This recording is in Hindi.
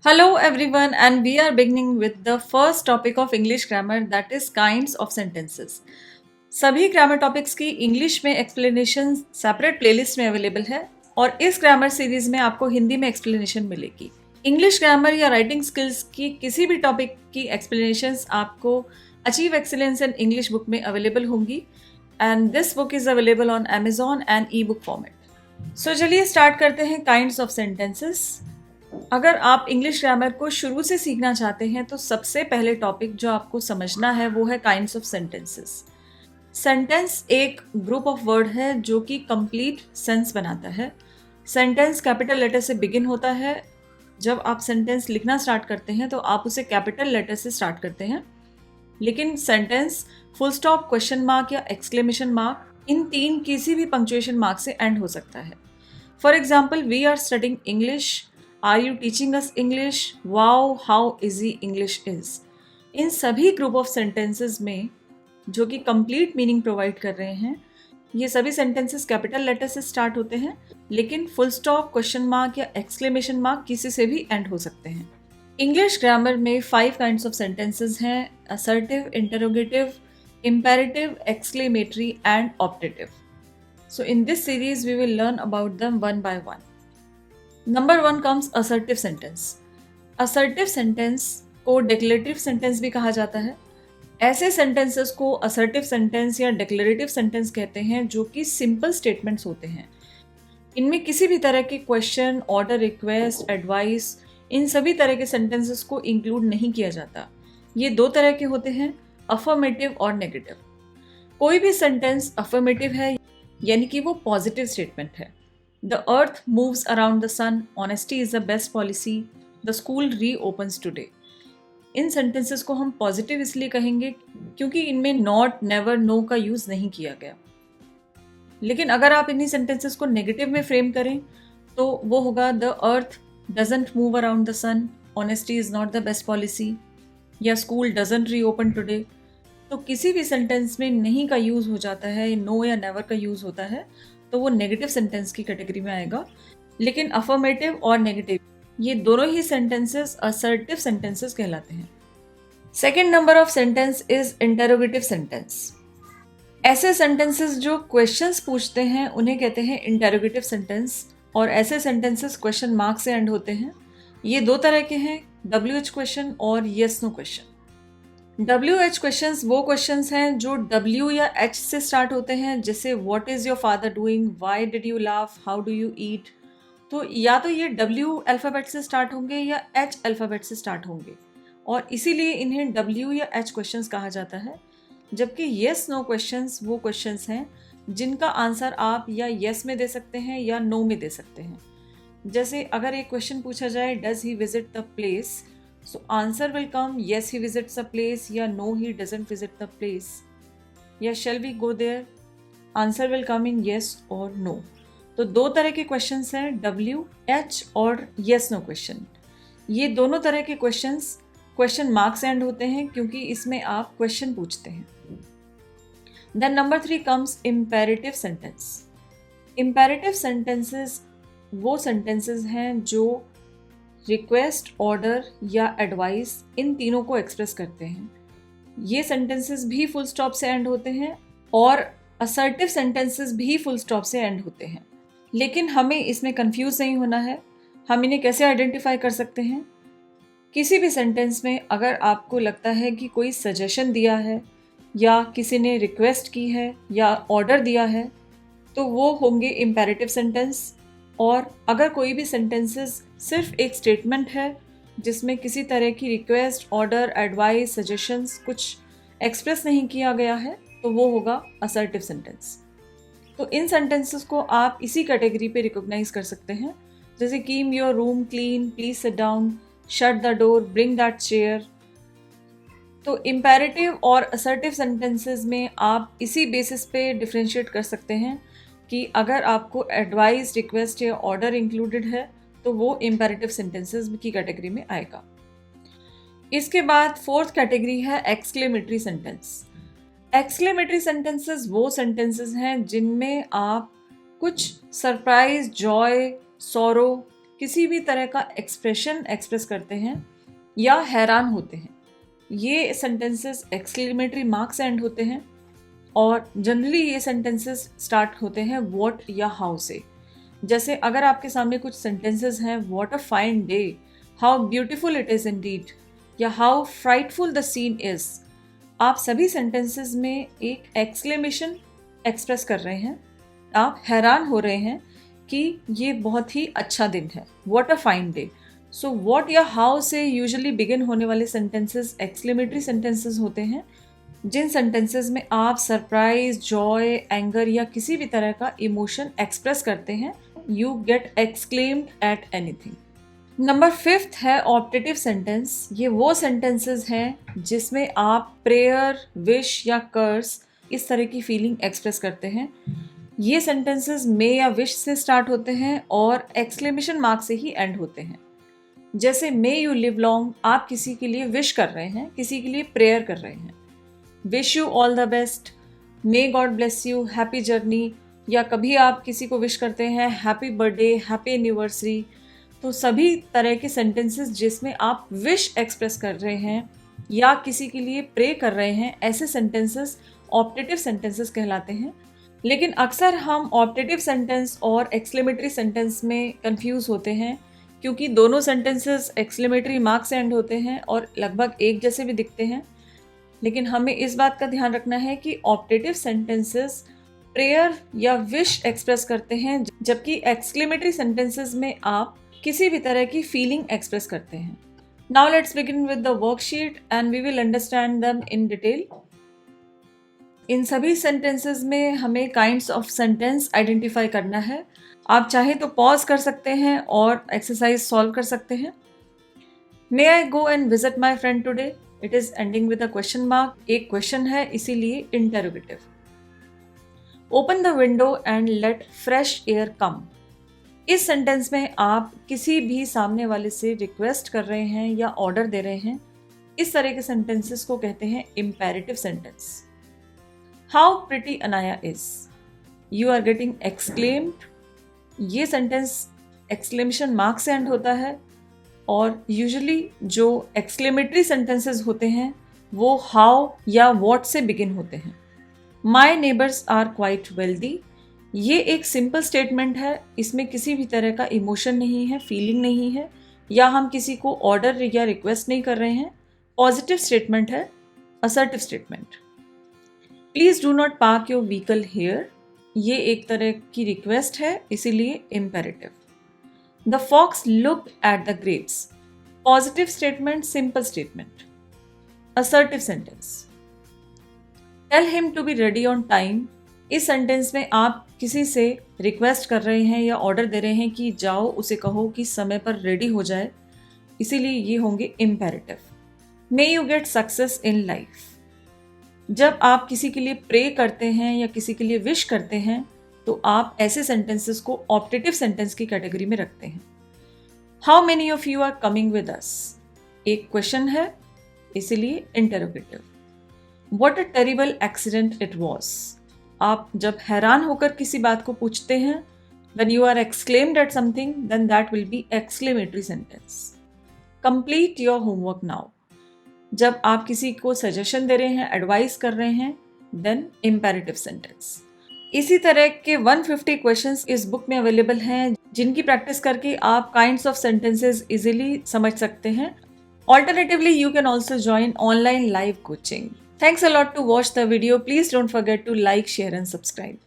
Hello everyone, and we are beginning with the first topic of English grammar, that is kinds of sentences. सभी ग्रामर टॉपिक्स की इंग्लिश में एक्सप्लेनेशन सेपरेट प्लेलिस्ट में अवेलेबल है और इस ग्रामर सीरीज में आपको हिंदी में एक्सप्लेनेशन मिलेगी। इंग्लिश ग्रामर या राइटिंग स्किल्स की किसी भी टॉपिक की एक्सप्लेनेशंस आपको achieve excellence in English book में अवेलेबल होंगी and this book is available on Amazon and e book format. So चलिए स्टार्ट करते हैं काइंड्स ऑफ सेंटेंसेस। अगर आप इंग्लिश ग्रामर को शुरू से सीखना चाहते हैं तो सबसे पहले टॉपिक जो आपको समझना है वो है काइंड्स ऑफ सेंटेंसेस। सेंटेंस एक ग्रुप ऑफ वर्ड है जो कि कंप्लीट सेंस बनाता है। सेंटेंस कैपिटल लेटर से बिगिन होता है। जब आप सेंटेंस लिखना स्टार्ट करते हैं तो आप उसे कैपिटल लेटर से स्टार्ट करते हैं, लेकिन sentence full stop, question mark या एक्सक्लेमेशन मार्क, इन तीन किसी भी पंक्चुएशन मार्क से एंड हो सकता है। For example, we are studying English, are you teaching us English, wow how easy English is. इन सभी ग्रुप ऑफ सेंटेंसेस में जो कि कंप्लीट मीनिंग प्रोवाइड कर रहे हैं, ये सभी सेंटेंसेस कैपिटल लेटर से स्टार्ट होते हैं, लेकिन फुल स्टॉप, क्वेश्चन मार्क या एक्सक्लेमेशन मार्क किसी से भी एंड हो सकते हैं। इंग्लिश ग्रामर में 5 काइंड्स ऑफ सेंटेंसेस हैं: assertive, interrogative, imperative, exclamatory and optative. So in this series we will learn about them one by one. Number 1 comes assertive sentence. Assertive sentence को declarative sentence भी कहा जाता है। ऐसे sentences को assertive sentence या declarative sentence कहते हैं जो कि simple statements होते हैं। इनमें किसी भी तरह के question, order, request, advice, इन सभी तरह के sentences को include नहीं किया जाता। ये दो तरह के होते हैं, affirmative और negative। कोई भी sentence affirmative है यानी कि वो positive statement है। The earth moves around the sun. Honesty is the best policy. The school reopens today. In sentences को हम पॉजिटिव इसलिए कहेंगे क्योंकि इनमें नॉट, नेवर, नो का यूज़ नहीं किया गया। लेकिन अगर आप इन्हीं sentences को नेगेटिव में फ्रेम करें तो वो होगा the earth doesn't move around the sun, honesty is not the best policy, या स्कूल डजेंट रीओपन टुडे। तो किसी भी सेंटेंस में नहीं का यूज़ हो जाता है, नो या नेवर का यूज़ होता है, तो वो नेगेटिव सेंटेंस की कैटेगरी में आएगा। लेकिन अफर्मेटिव और नेगेटिव ये दोनों ही सेंटेंसेस असर्टिव सेंटेंसेस कहलाते हैं। Second number of sentence is interrogative sentence. ऐसे सेंटेंसेस जो क्वेश्चंस पूछते हैं उन्हें कहते हैं इंटरोगेटिव सेंटेंस, और ऐसे सेंटेंसेस क्वेश्चन मार्क से एंड होते हैं। ये दो तरह के हैं, WH क्वेश्चन और yes no question. WH questions वो क्वेश्चंस हैं जो W या H से स्टार्ट होते हैं, जैसे what is your father doing, why did you laugh, how do you eat. तो या तो ये W अल्फ़ाबेट से स्टार्ट होंगे या H अल्फ़ाबेट से स्टार्ट होंगे, और इसीलिए इन्हें W या H क्वेश्चंस कहा जाता है। जबकि येस नो क्वेश्चंस वो क्वेश्चंस हैं जिनका आंसर आप या येस में दे सकते हैं या नो में दे सकते हैं। जैसे अगर एक क्वेश्चन पूछा जाए, does he visit the place, so answer will come yes he visits the place, या no he doesn't visit the place, या shall we go there, answer will come in yes or no। तो दो तरह के क्वेश्चंस हैं, W, H और yes no क्वेश्चन। ये दोनों तरह के क्वेश्चंस क्वेश्चन मार्क से एंड होते हैं क्योंकि इसमें आप क्वेश्चन पूछते हैं। Then number 3 comes imperative sentence. Imperative sentences वो सेंटेंसेस हैं जो रिक्वेस्ट, ऑर्डर या एडवाइस, इन तीनों को एक्सप्रेस करते हैं। ये सेंटेंसेस भी फुल स्टॉप से एंड होते हैं और असर्टिव सेंटेंसेस भी फुल स्टॉप से एंड होते हैं। लेकिन हमें इसमें कंफ्यूज नहीं होना है। हम इन्हें कैसे आइडेंटिफाई कर सकते हैं? किसी भी सेंटेंस में अगर आपको लगता है कि कोई सजेशन दिया है या किसी ने रिक्वेस्ट की है या ऑर्डर दिया है, तो वो होंगे इम्पेरेटिव सेंटेंस। और अगर कोई भी सेंटेंसेस सिर्फ एक स्टेटमेंट है जिसमें किसी तरह की रिक्वेस्ट, ऑर्डर, एडवाइस, सजेशंस कुछ एक्सप्रेस नहीं किया गया है, तो वो होगा असर्टिव सेंटेंस। तो इन सेंटेंसेस को आप इसी कैटेगरी पे रिकॉग्नाइज कर सकते हैं, जैसे keep your room clean, please sit down, shut the door, bring that chair. तो इम्पेरेटिव और असर्टिव सेंटेंसेस में आप इसी बेसिस पे डिफ्रेंशिएट कर सकते हैं कि अगर आपको एडवाइस, रिक्वेस्ट या ऑर्डर इंक्लूडेड है तो वो इम्पेरेटिव सेंटेंसेस की कैटेगरी में आएगा। इसके बाद फोर्थ कैटेगरी है एक्सक्लेमेटरी सेंटेंस। एक्सक्लेमेटरी सेंटेंसेस वो सेंटेंसेस हैं जिनमें आप कुछ सरप्राइज, जॉय, सॉरो, किसी भी तरह का एक्सप्रेशन एक्सप्रेस करते हैं या हैरान होते हैं। ये सेंटेंसेस एक्सक्लेमेटरी मार्क से एंड होते हैं और जनरली ये सेंटेंसेस स्टार्ट होते हैं व्हाट या हाउ से। जैसे अगर आपके सामने कुछ सेंटेंसेस हैं, what a fine day, how beautiful it is indeed, या how frightful the scene is, आप सभी सेंटेंसेस में एक एक्सक्लेमेशन एक्सप्रेस कर रहे हैं। आप हैरान हो रहे हैं कि ये बहुत ही अच्छा दिन है, what a fine day. So what या हाउ से यूजुअली बिगिन होने वाले सेंटेंसेस एक्सक्लेमेटरी सेंटेंसेस होते हैं, जिन सेंटेंसेस में आप सरप्राइज, जॉय, एंगर या किसी भी तरह का इमोशन एक्सप्रेस करते हैं। You get exclaimed eight anything. Number 5 है ऑप्टेटिव सेंटेंस। ये वो सेंटेंसेस हैं जिसमें आप प्रेयर, विश या कर्स इस तरह की फीलिंग एक्सप्रेस करते हैं। ये सेंटेंसेस मे या विश से स्टार्ट होते हैं और एक्सक्लेमेशन मार्क से ही एंड होते हैं। जैसे मे यू लिव लॉन्ग, आप किसी के लिए विश कर रहे हैं, किसी के लिए प्रेयर कर रहे हैं। Wish you all the best, may God bless you, happy journey, या कभी आप किसी को विश करते हैं हैप्पी बर्थडे, हैप्पी एनिवर्सरी। तो सभी तरह के सेंटेंसेस जिसमें आप विश एक्सप्रेस कर रहे हैं या किसी के लिए प्रे कर रहे हैं, ऐसे सेंटेंसेस ऑप्टेटिव सेंटेंसेस कहलाते हैं। लेकिन अक्सर हम ऑप्टेटिव सेंटेंस और एक्सक्लेमेटरी सेंटेंस में कंफ्यूज होते हैं, क्योंकि दोनों सेंटेंसेस एक्सक्लेमेटरी मार्क से एंड होते हैं और लगभग एक जैसे भी दिखते हैं। लेकिन हमें इस बात का ध्यान रखना है कि ऑप्टेटिव सेंटेंसेस प्रेयर या विश एक्सप्रेस करते हैं, जबकि एक्सक्लेमेटरी सेंटेंसेस में आप किसी भी तरह की फीलिंग एक्सप्रेस करते हैं। Now let's begin with the worksheet and we will understand them in detail. इन सभी सेंटेंसेस में हमें काइंड्स ऑफ सेंटेंस आइडेंटिफाई करना है। आप चाहे तो पॉज कर सकते हैं और एक्सरसाइज सॉल्व कर सकते हैं। May I go and visit my friend today, it is ending with a question mark. एक क्वेश्चन है, इसीलिए interrogative. Open the window and let fresh air come. इस सेंटेंस में आप किसी भी सामने वाले से रिक्वेस्ट कर रहे हैं या ऑर्डर दे रहे हैं। इस तरह के सेंटेंसेस को कहते हैं imperative sentence. How pretty Anaya is, you are getting exclaimed. ये सेंटेंस एक्सक्लेमेशन मार्क से एंड होता है और यूजुअली जो एक्सक्लेमेटरी सेंटेंसेस होते हैं वो हाउ या व्हाट से बिगिन होते हैं। My neighbours are quite wealthy, ये एक सिंपल स्टेटमेंट है, इसमें किसी भी तरह का इमोशन नहीं है, फीलिंग नहीं है, या हम किसी को ऑर्डर या रिक्वेस्ट नहीं कर रहे हैं। पॉजिटिव स्टेटमेंट है, assertive statement. Please do not park your vehicle here, ये एक तरह की रिक्वेस्ट है, इसीलिए imperative. The fox looked at the grapes, positive statement, simple statement. Assertive sentence, tell him to be ready on time. इस सेंटेंस में आप किसी से रिक्वेस्ट कर रहे हैं या ऑर्डर दे रहे हैं कि जाओ उसे कहो कि समय पर रेडी हो जाए, इसीलिए ये होंगे imperative. May you get success in life, जब आप किसी के लिए प्रे करते हैं या किसी के लिए विश करते हैं तो आप ऐसे सेंटेंसेस को ऑप्टेटिव सेंटेंस की कैटेगरी में रखते हैं। How many of you are coming with us, एक क्वेश्चन है, इसीलिए interrogative. What a terrible accident it was, आप जब हैरान होकर किसी बात को पूछते हैं, when you are exclaimed at something, then that will be exclamatory sentence. Complete your homework now, जब आप किसी को सजेशन दे रहे हैं, एडवाइस कर रहे हैं, then imperative sentence. इसी तरह के 150 क्वेश्चंस इस बुक में अवेलेबल हैं, जिनकी प्रैक्टिस करके आप काइंड्स ऑफ सेंटेंसेस इजीली समझ सकते हैं। Alternatively, you can also join online live coaching. Thanks a lot to watch the video. Please don't forget to like, share and subscribe.